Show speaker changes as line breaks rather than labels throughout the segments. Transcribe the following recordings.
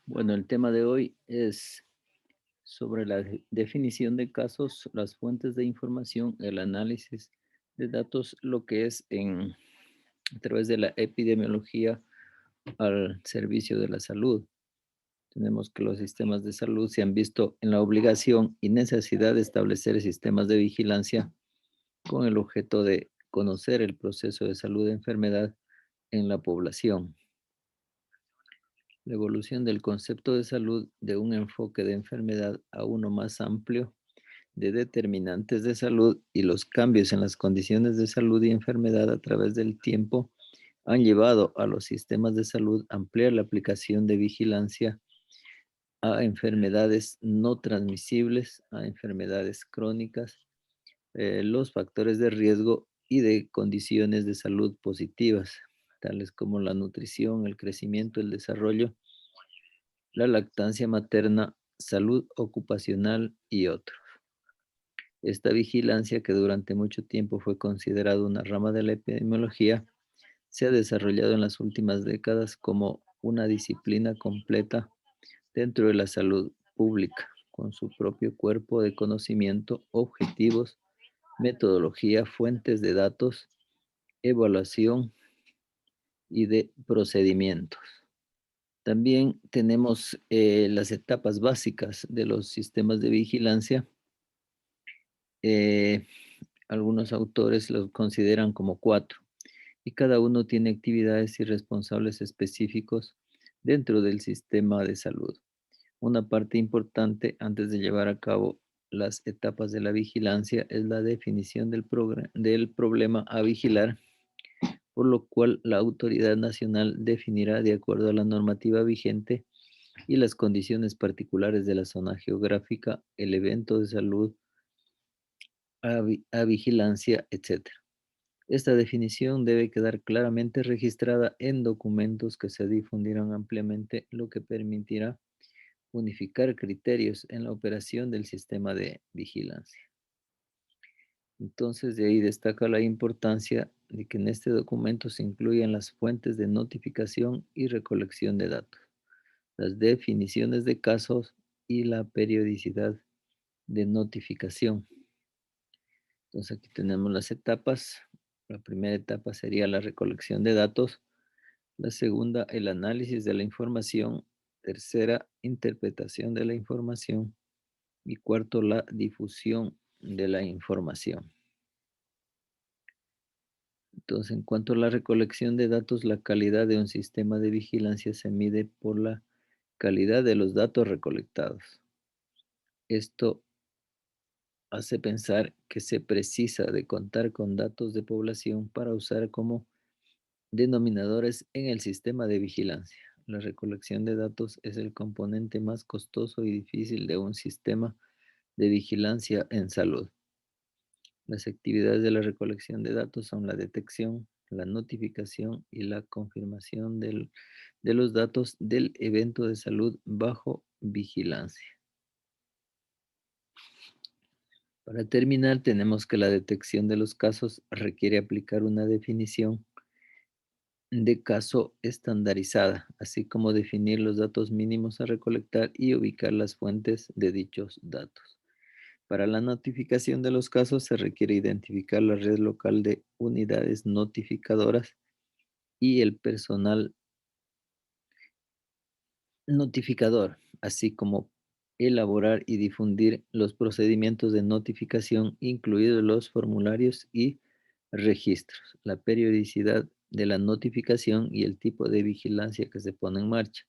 Bueno, el tema de hoy es sobre la definición de casos, las fuentes de información, el análisis de datos, lo que es a través de la epidemiología al servicio de la salud. Tenemos que los sistemas de salud se han visto en la obligación y necesidad de establecer sistemas de vigilancia con el objeto de conocer el proceso de salud de enfermedad en la población. La evolución del concepto de salud de un enfoque de enfermedad a uno más amplio de determinantes de salud y los cambios en las condiciones de salud y enfermedad a través del tiempo han llevado a los sistemas de salud a ampliar la aplicación de vigilancia a enfermedades no transmisibles, a enfermedades crónicas, los factores de riesgo y de condiciones de salud positivas, tales como la nutrición, el crecimiento, el desarrollo, la lactancia materna, salud ocupacional y otros. Esta vigilancia, que durante mucho tiempo fue considerada una rama de la epidemiología, se ha desarrollado en las últimas décadas como una disciplina completa dentro de la salud pública, con su propio cuerpo de conocimiento, objetivos, metodología, fuentes de datos, evaluación y de procedimientos. También tenemos las etapas básicas de los sistemas de vigilancia. Eh, Algunos autores los consideran como cuatro y cada uno tiene actividades y responsables específicos dentro del sistema de salud. Una parte importante antes de llevar a cabo las etapas de la vigilancia es la definición del problema a vigilar, por lo cual la autoridad nacional definirá de acuerdo a la normativa vigente y las condiciones particulares de la zona geográfica el evento de salud a vigilancia, etc. Esta definición debe quedar claramente registrada en documentos que se difundirán ampliamente, lo que permitirá unificar criterios en la operación del sistema de vigilancia. Entonces, de ahí destaca la importancia de que en este documento se incluyan las fuentes de notificación y recolección de datos, las definiciones de casos y la periodicidad de notificación. Entonces, aquí tenemos las etapas. La primera etapa sería la recolección de datos. La segunda, el análisis de la información. Tercera, interpretación de la información. Y cuarto, la difusión de la información. Entonces, en cuanto a la recolección de datos, la calidad de un sistema de vigilancia se mide por la calidad de los datos recolectados. Esto hace pensar que se precisa de contar con datos de población para usar como denominadores en el sistema de vigilancia. La recolección de datos es el componente más costoso y difícil de un sistema de vigilancia en salud. Las actividades de la recolección de datos son la detección, la notificación y la confirmación de los datos del evento de salud bajo vigilancia. Para terminar, tenemos que la detección de los casos requiere aplicar una definición de caso estandarizada, así como definir los datos mínimos a recolectar y ubicar las fuentes de dichos datos. Para la notificación de los casos se requiere identificar la red local de unidades notificadoras y el personal notificador, así como elaborar y difundir los procedimientos de notificación, incluidos los formularios y registros, la periodicidad de la notificación y el tipo de vigilancia que se pone en marcha.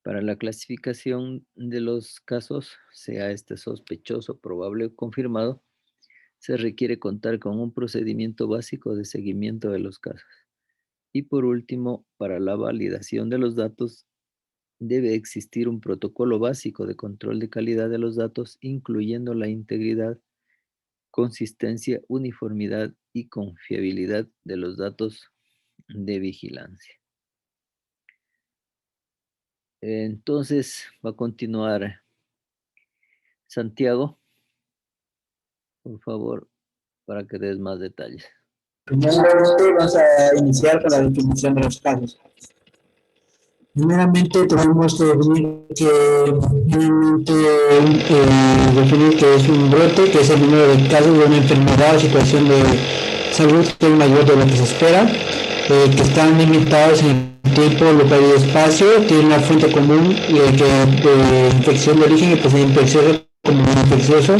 Para la clasificación de los casos, sea este sospechoso, probable o confirmado, se requiere contar con un procedimiento básico de seguimiento de los casos. Y por último, para la validación de los datos, debe existir un protocolo básico de control de calidad de los datos, incluyendo la integridad, consistencia, uniformidad y confiabilidad de los datos de vigilancia. Entonces, va a continuar Santiago, por favor, para que des más detalles.
Primeramente vas a iniciar con la definición de los casos. Primeramente tenemos que definir que es un brote, que es el número de casos de una enfermedad o situación de salud que es mayor de lo que se espera, que están limitados en tiempo, lugar y espacio, tiene una fuente común de infección de origen y pues infeccioso como un infeccioso.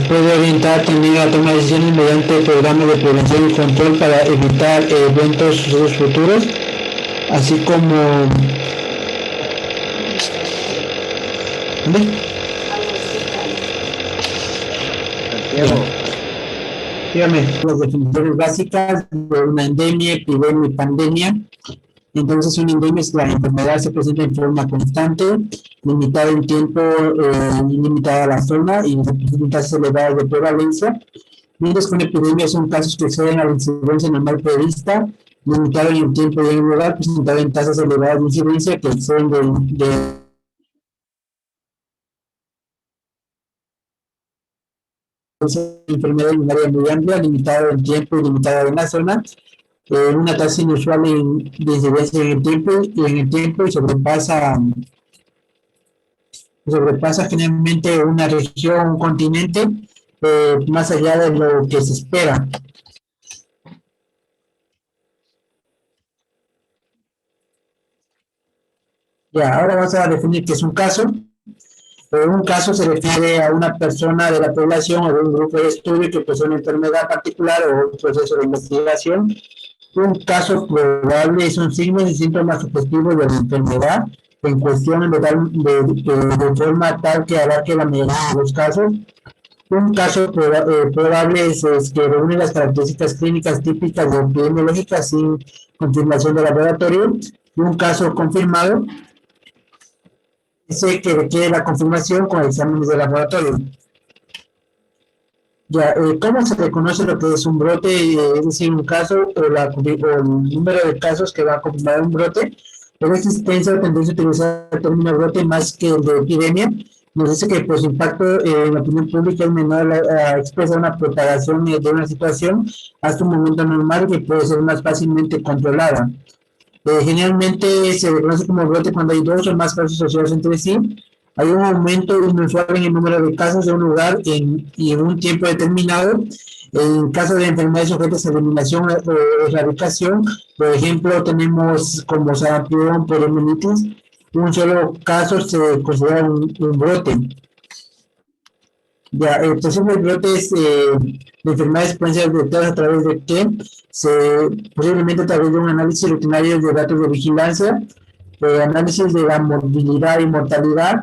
Puede orientar también a tomar decisiones mediante programas de prevención y control para evitar eventos sucesos futuros, así como... ¿Dónde?
Santiago,
Dígame, las definiciones básicas de una endemia, epidemia y pandemia. Entonces, una endemia es la enfermedad se presenta en forma constante, limitada en tiempo y limitada a la zona y representan tasas elevadas de prevalencia. Mientras que una epidemia son casos que exceden a la incidencia normal prevista, limitado en el tiempo y en el lugar, presentado en tasas elevadas de incidencia que exceden de enfermedad en un área muy amplia, limitada en tiempo y limitada en la zona, una tasa inusual de incidencia en el tiempo y sobrepasa generalmente una región, un continente, más allá de lo que se espera. Ya, ahora vamos a definir qué es un caso. Un caso se refiere a una persona de la población o de un grupo de estudio que posee una enfermedad particular o un proceso de investigación. Un caso probable son signos y síntomas sugestivos de la enfermedad en cuestión de forma tal que abarque la mayoría de los casos. Un caso probable es que reúne las características clínicas típicas de epidemiológicas sin confirmación de laboratorio. Y un caso confirmado ese que requiere la confirmación con exámenes de laboratorio. Ya, ¿cómo se reconoce lo que es un brote? Es decir, un caso o el número de casos que va a confirmar un brote. La existencia o tendencia a utilizar el término brote más que el de epidemia nos dice que pues, su impacto en la opinión pública es menor a expresar una propagación de una situación hasta un momento normal que puede ser más fácilmente controlada. Generalmente se reconoce como brote cuando hay dos o más casos asociados entre sí. Hay un aumento inusual en el número de casos de un lugar y en un tiempo determinado. En caso de enfermedades sujetas a eliminación o erradicación, por ejemplo, tenemos como sarampión, poliomielitis, un solo caso se considera un brote. Ya, posibles brotes de enfermedades pueden ser detectados a través de qué? Posiblemente a través de un análisis rutinario de datos de vigilancia, análisis de la morbilidad y mortalidad,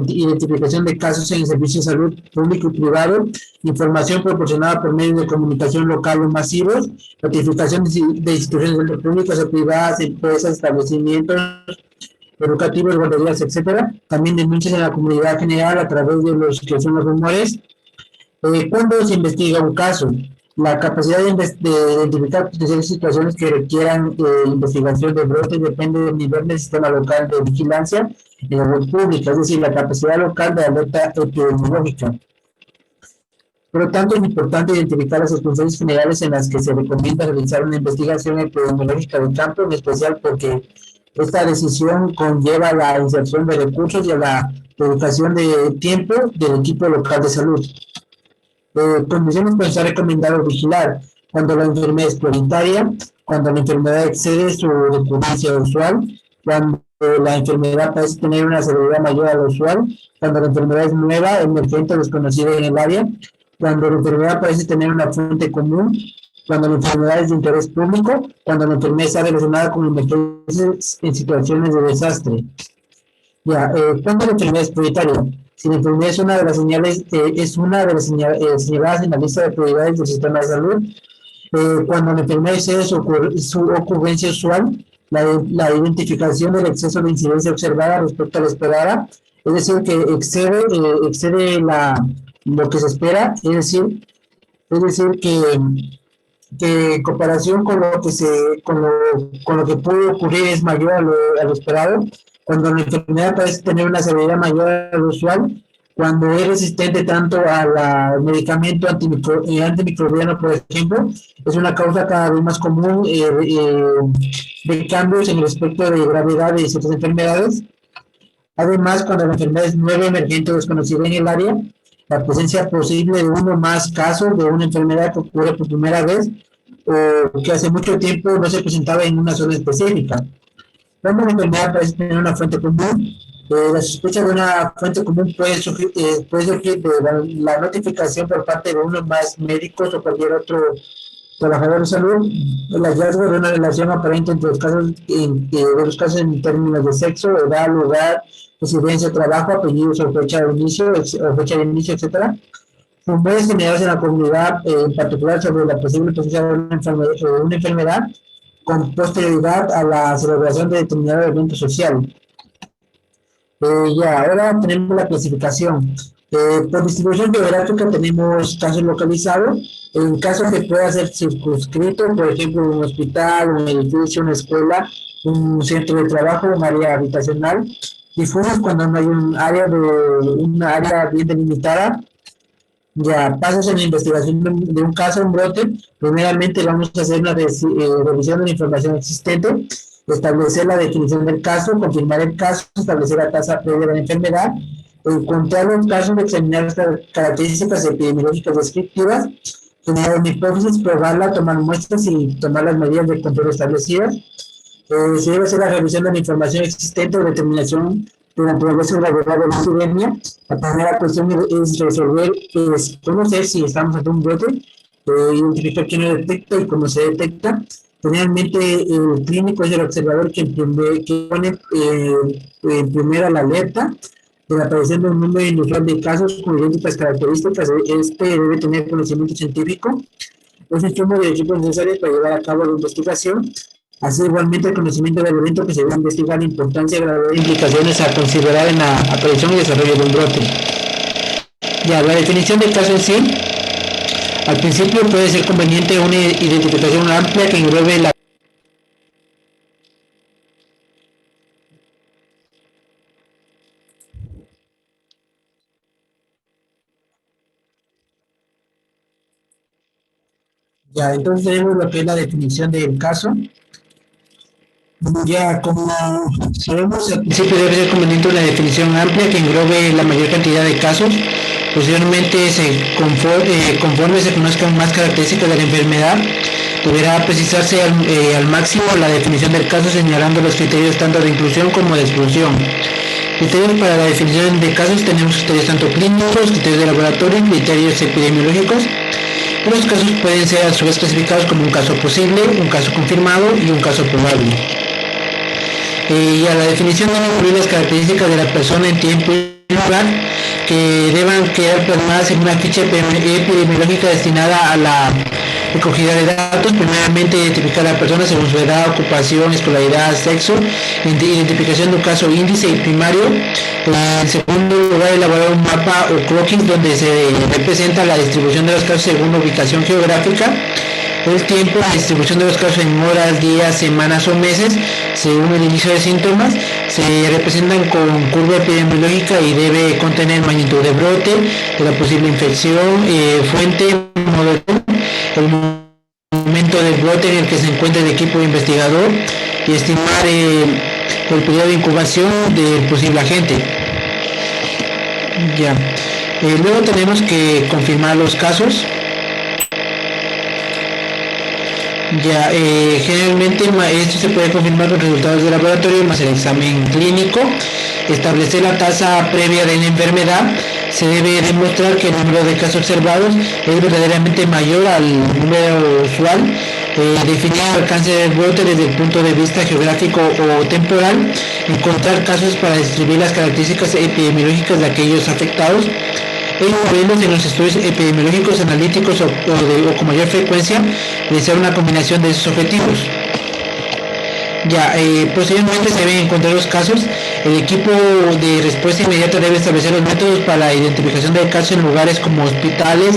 identificación de casos en el servicio de salud público y privado, información proporcionada por medios de comunicación local o masivos, notificación de instituciones públicas o privadas, empresas, establecimientos educativos, guarderías, etcétera. También denuncias en la comunidad general a través de los que son los rumores. ¿Cuándo se investiga un caso? La capacidad de identificar potenciales situaciones que requieran investigación de brotes depende del nivel del sistema local de vigilancia y la red pública, es decir, la capacidad local de alerta epidemiológica. Por lo tanto, es importante identificar las circunstancias generales en las que se recomienda realizar una investigación epidemiológica del campo, en especial porque esta decisión conlleva la inserción de recursos y a la dedicación de tiempo del equipo local de salud. Condiciones para estar recomendado vigilar cuando la enfermedad es prioritaria, cuando la enfermedad excede su recurrencia usual, cuando la enfermedad parece tener una severidad mayor a lo usual, cuando la enfermedad es nueva, emergente o desconocida en el área, cuando la enfermedad parece tener una fuente común, cuando la enfermedad es de interés público, cuando la enfermedad está relacionada con emergencias en situaciones de desastre. Ya, ¿cuándo la enfermedad es prioritaria? Si la enfermedad es una de las señaladas en la lista de prioridades del sistema de salud, cuando la enfermedad excede su ocurrencia usual, la identificación del exceso de incidencia observada respecto a la esperada, es decir, que excede lo que se espera, es decir que en comparación con lo que puede ocurrir es mayor a lo esperado, cuando la enfermedad parece tener una severidad mayor a lo usual, cuando es resistente tanto al medicamento antimicrobiano, por ejemplo, es una causa cada vez más común de cambios en el espectro de gravedad de ciertas enfermedades. Además, cuando la enfermedad es nueva, emergente o desconocida en el área, la presencia posible de uno o más casos de una enfermedad que ocurre por primera vez o que hace mucho tiempo no se presentaba en una zona específica. Cuando una enfermedad parece tener una fuente común, la sospecha de una fuente común puede surgir de la notificación por parte de uno o más médicos o cualquier otro trabajador de salud, el hallazgo de una relación aparente entre los casos en términos de sexo, edad, lugar, residencia, trabajo, apellidos o fecha de inicio, etcétera. Rumores generados en la comunidad, en particular sobre la posible presencia de una enfermedad con posterioridad a la celebración de determinado evento social. Ahora tenemos la clasificación. Por distribución geográfica tenemos casos localizados. En caso que pueda ser circunscrito, por ejemplo, un hospital, un edificio, una escuela, un centro de trabajo, un área habitacional. Difusos cuando no hay una área bien delimitada. Pasos en la investigación de un caso, un brote. Primeramente vamos a hacer una revisión de la información existente, establecer la definición del caso, confirmar el caso, establecer la tasa previa de la enfermedad, encontrar los casos, examinar las características epidemiológicas descriptivas, generar una hipótesis, probarla, tomar muestras y tomar las medidas de control establecidas. Se debe hacer la revisión de la información existente o determinación de la progresión gravedad de la epidemia. La primera cuestión es conocer si estamos ante un brote, identificar quién lo detecta y cómo se detecta. Generalmente el clínico es el observador que pone en primera la alerta de la aparición de un número inusual de casos con idénticas características. Este debe tener conocimiento científico, los insumos de equipos necesarios para llevar a cabo la investigación, así igualmente el conocimiento del evento que se debe investigar, la importancia, gravedad e implicaciones a considerar en la aparición y desarrollo de un brote. La definición del caso en sí. Al principio puede ser conveniente una identificación amplia que englobe la entonces tenemos lo que es la definición del caso. Como sabemos, al principio debe ser conveniente una definición amplia que englobe la mayor cantidad de casos. Posteriormente, conforme se conozcan más características de la enfermedad, deberá precisarse al máximo la definición del caso, señalando los criterios tanto de inclusión como de exclusión. Criterios para la definición de casos: tenemos criterios tanto clínicos, criterios de laboratorio, criterios epidemiológicos. Los casos pueden ser a su vez clasificados como un caso posible, un caso confirmado y un caso probable. A la definición deben incluir las características de la persona en tiempo y lugar que deban quedar plasmadas en una ficha epidemiológica destinada a la recogida de datos. Primeramente, identificar a la persona según su edad, ocupación, escolaridad, sexo, identificación de un caso índice y primario. En segundo lugar, elaborar un mapa o croquis donde se representa la distribución de los casos según ubicación geográfica, el tiempo, la distribución de los casos en horas, días, semanas o meses, según el inicio de síntomas. Se representan con curva epidemiológica y debe contener magnitud de brote, de la posible infección, fuente, modelo, el momento del brote en el que se encuentra el equipo investigador y estimar el periodo de incubación del posible agente. Luego tenemos que confirmar los casos. Generalmente esto se puede confirmar con resultados de laboratorio más el examen clínico. Establecer la tasa previa de la enfermedad. Se debe demostrar que el número de casos observados es verdaderamente mayor al número usual. Definir el alcance del brote desde el punto de vista geográfico o temporal. Encontrar casos para distribuir las características epidemiológicas de aquellos afectados. Modelos en los estudios epidemiológicos analíticos o con mayor frecuencia, realizar una combinación de esos objetivos. Posteriormente se deben encontrar los casos. El equipo de respuesta inmediata debe establecer los métodos para la identificación de casos en lugares como hospitales,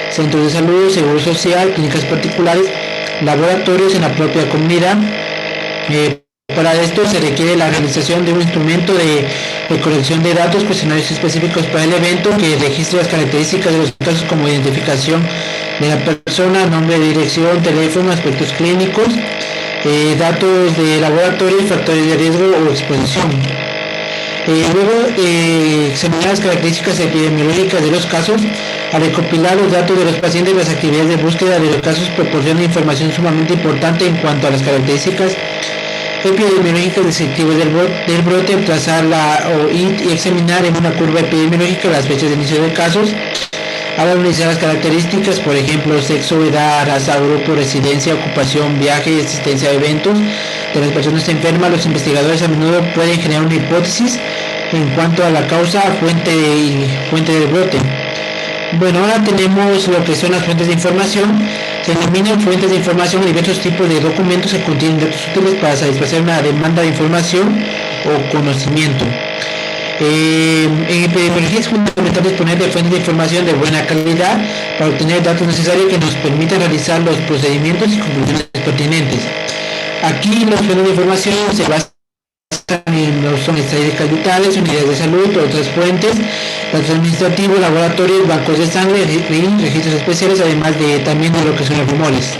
centros de salud, seguro social, clínicas particulares, laboratorios en la propia comunidad. para esto se requiere la realización de un instrumento de recolección de datos, cuestionarios específicos para el evento que registre las características de los casos como identificación de la persona, nombre, dirección, teléfono, aspectos clínicos, datos de laboratorio, factores de riesgo o exposición. Luego, examinar las características epidemiológicas de los casos. Al recopilar los datos de los pacientes, las actividades de búsqueda de los casos proporcionan información sumamente importante en cuanto a las características epidemiológicas descriptivas del brote, trazarla y examinar en una curva epidemiológica las fechas de inicio de casos. Al analizar las características, por ejemplo, sexo, edad, raza, grupo, residencia, ocupación, viaje y asistencia a eventos de las personas enfermas, los investigadores a menudo pueden generar una hipótesis en cuanto a la causa, fuente del brote. Bueno, ahora tenemos lo que son las fuentes de información. Se denominan fuentes de información a diversos tipos de documentos que contienen datos útiles para satisfacer una demanda de información o conocimiento. En epidemiología es fundamental disponer de fuentes de información de buena calidad para obtener datos necesarios que nos permitan realizar los procedimientos y conclusiones pertinentes. Aquí las fuentes de información se basan son estadísticas vitales, unidades de salud, otras fuentes, datos administrativos, laboratorios, bancos de sangre, registros especiales, además de también de lo que son los rumores.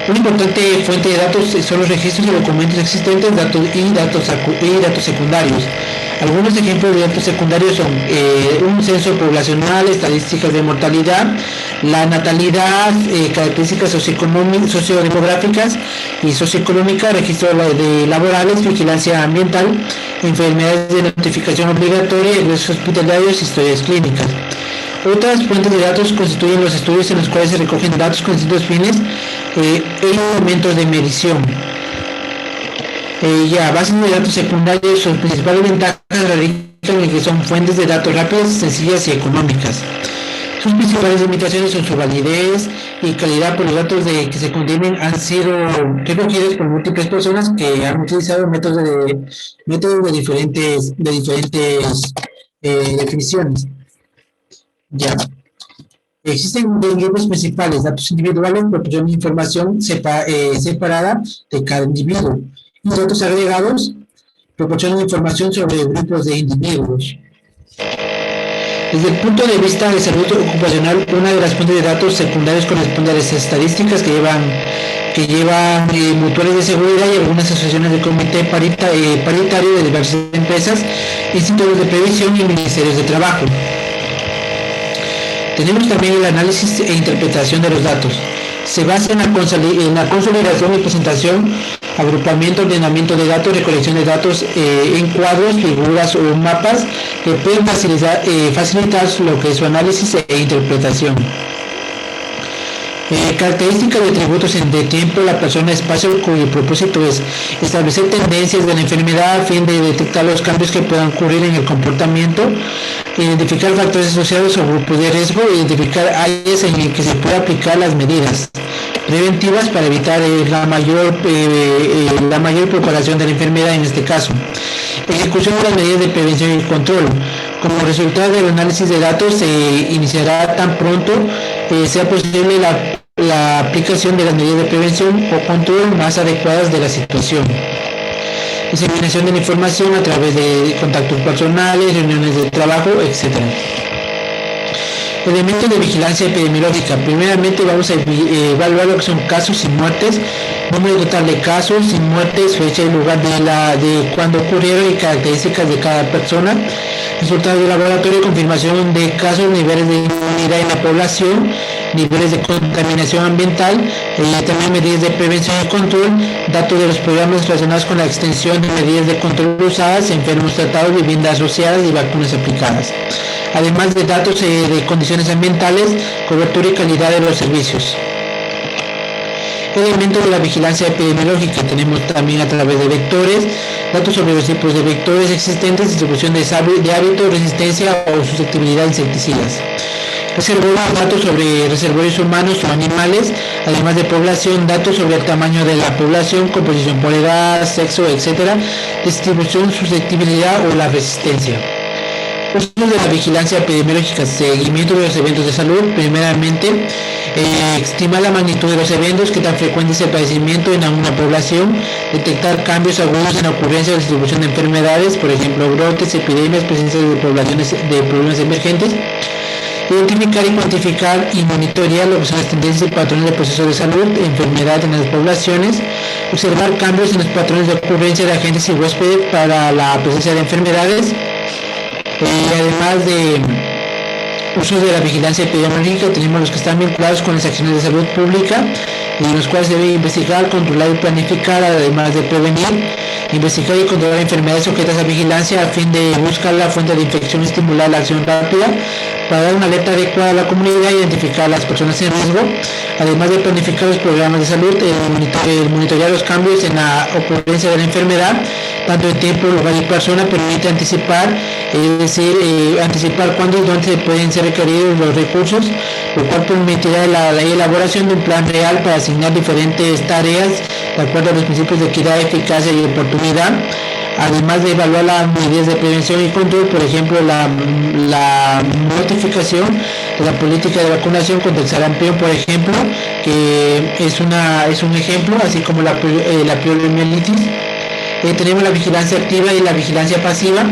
Una importante fuente de datos son los registros de documentos existentes, datos secundarios. Algunos ejemplos de datos secundarios son un censo poblacional, estadísticas de mortalidad, la natalidad, características sociodemográficas y socioeconómicas, registros de laborales, vigilancia ambiental, enfermedades de notificación obligatoria, riesgos hospitalarios, historias clínicas. Otras fuentes de datos constituyen los estudios en los cuales se recogen datos con distintos fines e instrumentos de medición. Bases de datos secundarios, sus principales ventajas radican en que son fuentes de datos rápidas, sencillas y económicas. Sus principales limitaciones son su validez y calidad, por los datos que se contienen han sido recogidos por múltiples personas que han utilizado métodos de diferentes definiciones. Existen dos grupos principales: datos individuales, proporcionan información separada de cada individuo, y datos agregados proporcionan información sobre grupos de individuos. Desde el punto de vista de salud ocupacional, una de las fuentes de datos secundarios corresponde a las estadísticas que llevan mutuales de seguridad y algunas asociaciones de comité paritario de diversas empresas, institutos de previsión y ministerios de trabajo. Tenemos también el análisis e interpretación de los datos. Se basa en la consolidación y presentación, agrupamiento, ordenamiento de datos, recolección de datos en cuadros, figuras o mapas que pueden facilitar lo que es su análisis e interpretación. Características de atributos de tiempo, la persona, espacio, cuyo propósito es establecer tendencias de la enfermedad a fin de detectar los cambios que puedan ocurrir en el comportamiento, identificar factores asociados o grupos de riesgo, identificar áreas en las que se puede aplicar las medidas preventivas para evitar la mayor propagación de la enfermedad en este caso. Ejecución de las medidas de prevención y control. Como resultado del análisis de datos se iniciará tan pronto sea posible la aplicación de las medidas de prevención o control más adecuadas de la situación. Diseminación de la información a través de contactos personales, reuniones de trabajo, etc. Elementos de vigilancia epidemiológica. Primeramente vamos a evaluar lo que son casos y muertes, número total de casos y muertes, fecha y lugar de cuando ocurrieron y características de cada persona, resultados de laboratorio, confirmación de casos, niveles de inmunidad en la población, niveles de contaminación ambiental, también medidas de prevención y control, datos de los programas relacionados con la extensión de medidas de control usadas, enfermos tratados, viviendas asociadas y vacunas aplicadas. Además de datos de condiciones ambientales, cobertura y calidad de los servicios. Elementos de la vigilancia epidemiológica tenemos también a través de vectores, datos sobre los tipos de vectores existentes, distribución de hábitos, resistencia o susceptibilidad a insecticidas. Datos sobre reservorios humanos o animales, además de población, datos sobre el tamaño de la población, composición por edad, sexo, etc., distribución, susceptibilidad o la resistencia. Usos de la vigilancia epidemiológica, seguimiento de los eventos de salud. Primeramente, estimar la magnitud de los eventos, qué tan frecuente es el padecimiento en una población, detectar cambios agudos en la ocurrencia o distribución de enfermedades, por ejemplo, brotes, epidemias, presencia de poblaciones de problemas emergentes. Identificar y cuantificar y monitorear lo que son las tendencias y patrones de procesos de salud, enfermedad en las poblaciones, observar cambios en los patrones de ocurrencia de agentes y huéspedes para la presencia de enfermedades, además de usos de la vigilancia epidemiológica, tenemos los que están vinculados con las acciones de salud pública, en los cuales se debe investigar, controlar y planificar, además de prevenir, investigar y controlar enfermedades sujetas a vigilancia a fin de buscar la fuente de infección y estimular la acción rápida para dar una alerta adecuada a la comunidad e identificar a las personas en riesgo, además de planificar los programas de salud, monitorear los cambios en la ocurrencia de la enfermedad, tanto en tiempo, lugar y persona, permite anticipar, es decir, anticipar cuándo y dónde pueden ser requeridos los recursos, lo cual permitirá la elaboración de un plan real para asignar diferentes tareas de acuerdo a los principios de equidad, eficacia y oportunidad, además de evaluar las medidas de prevención y control, por ejemplo, la notificación de la política de vacunación contra el sarampión, por ejemplo, que es un ejemplo, así como la poliomielitis. Tenemos la vigilancia activa y la vigilancia pasiva.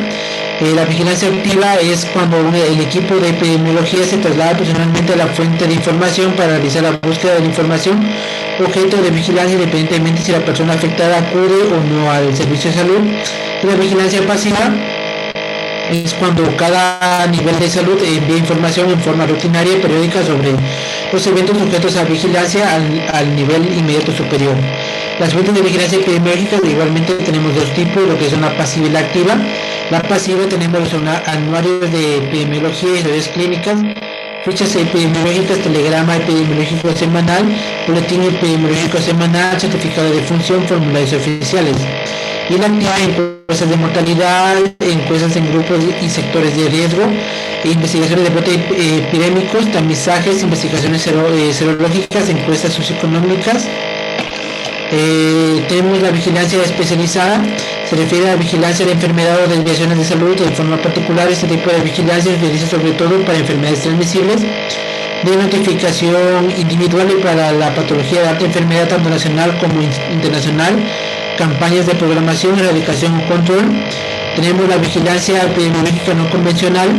La vigilancia activa es cuando el equipo de epidemiología se traslada personalmente a la fuente de información para realizar la búsqueda de la información objeto de vigilancia independientemente si la persona afectada acude o no al servicio de salud. Y la vigilancia pasiva es cuando cada nivel de salud envía información en forma rutinaria y periódica sobre los eventos sujetos a vigilancia al nivel inmediato superior. Las fuentes de vigilancia epidemiológica igualmente tenemos dos tipos, lo que es una pasiva y la activa. La pasiva tenemos los anuarios de epidemiología y redes clínicas, fichas epidemiológicas, telegrama epidemiológico semanal, boletín epidemiológico semanal, certificado de función, formularios oficiales. Y la activa encuestas de mortalidad, encuestas en grupos y sectores de riesgo, investigaciones de brotes epidémicos, tamizajes, investigaciones serológicas, encuestas socioeconómicas. Tenemos la vigilancia especializada, se refiere a la vigilancia de enfermedad o desviaciones de salud. De forma particular, este tipo de vigilancia se realiza sobre todo para enfermedades transmisibles, de notificación individual y para la patología de alta enfermedad tanto nacional como internacional, campañas de programación, erradicación o control. Tenemos la vigilancia epidemiológica no convencional,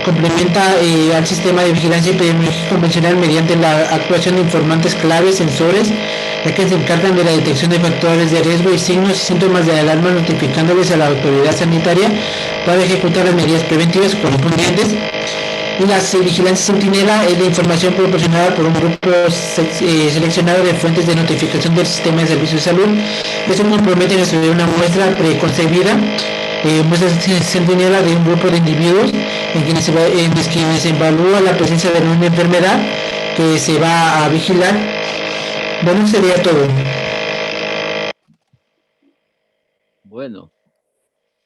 complementa al sistema de vigilancia epidemiológica convencional mediante la actuación de informantes claves, sensores, ya que se encargan de la detección de factores de riesgo y signos y síntomas de alarma, notificándoles a la autoridad sanitaria para ejecutar las medidas preventivas correspondientes. Y la vigilancia centinela es la información proporcionada por un grupo seleccionado de fuentes de notificación del sistema de servicios de salud. Esto compromete a recibir una muestra preconcebida, muestra centinela de un grupo de individuos en quienes se evalúa la presencia de una enfermedad que se va a vigilar. Bueno, sería todo.
Bueno,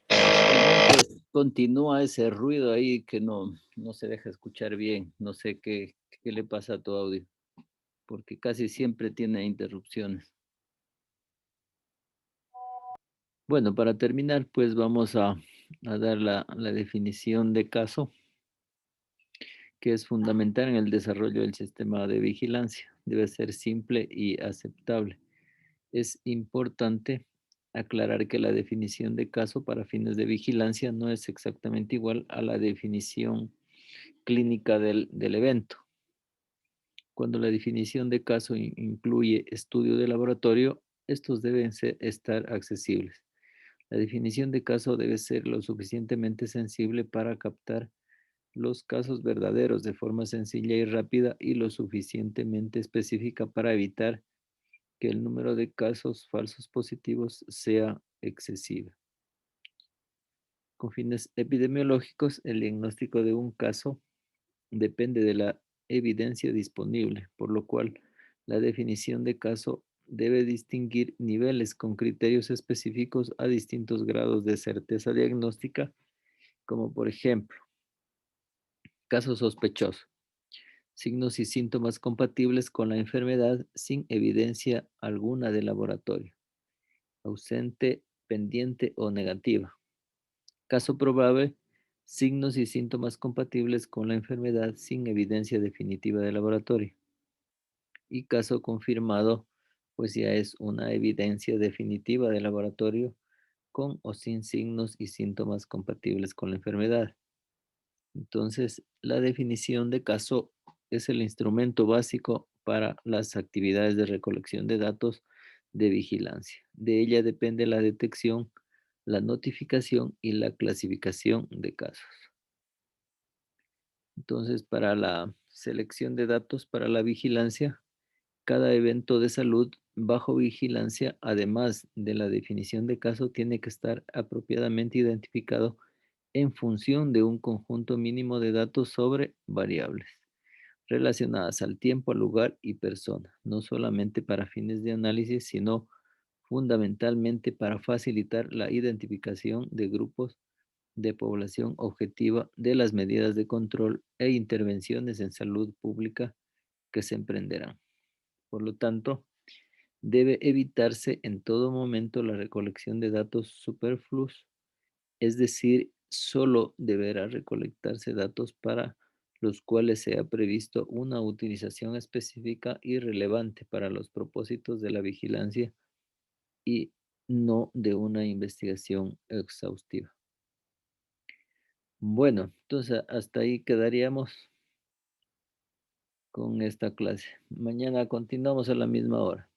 realmente continúa ese ruido ahí que no se deja escuchar bien. No sé qué le pasa a tu audio, porque casi siempre tiene interrupciones. Bueno, para terminar, pues vamos a dar la definición de caso, que es fundamental en el desarrollo del sistema de vigilancia. Debe ser simple y aceptable. Es importante aclarar que la definición de caso para fines de vigilancia no es exactamente igual a la definición clínica del evento. Cuando la definición de caso incluye estudio de laboratorio, estos deben estar accesibles. La definición de caso debe ser lo suficientemente sensible para captar los casos verdaderos de forma sencilla y rápida y lo suficientemente específica para evitar que el número de casos falsos positivos sea excesivo. Con fines epidemiológicos, el diagnóstico de un caso depende de la evidencia disponible, por lo cual la definición de caso debe distinguir niveles con criterios específicos a distintos grados de certeza diagnóstica, como por ejemplo, caso sospechoso, signos y síntomas compatibles con la enfermedad sin evidencia alguna de laboratorio, ausente, pendiente o negativa. Caso probable, signos y síntomas compatibles con la enfermedad sin evidencia definitiva de laboratorio. Y caso confirmado, pues ya es una evidencia definitiva de laboratorio con o sin signos y síntomas compatibles con la enfermedad. Entonces, la definición de caso es el instrumento básico para las actividades de recolección de datos de vigilancia. De ella depende la detección, la notificación y la clasificación de casos. Entonces, para la selección de datos para la vigilancia, cada evento de salud bajo vigilancia, además de la definición de caso, tiene que estar apropiadamente identificado en función de un conjunto mínimo de datos sobre variables relacionadas al tiempo, al lugar y persona, no solamente para fines de análisis, sino fundamentalmente para facilitar la identificación de grupos de población objetiva de las medidas de control e intervenciones en salud pública que se emprenderán. Por lo tanto, debe evitarse en todo momento la recolección de datos superfluos, es decir, solo deberá recolectarse datos para los cuales se ha previsto una utilización específica y relevante para los propósitos de la vigilancia y no de una investigación exhaustiva. Bueno, entonces hasta ahí quedaríamos con esta clase. Mañana continuamos a la misma hora.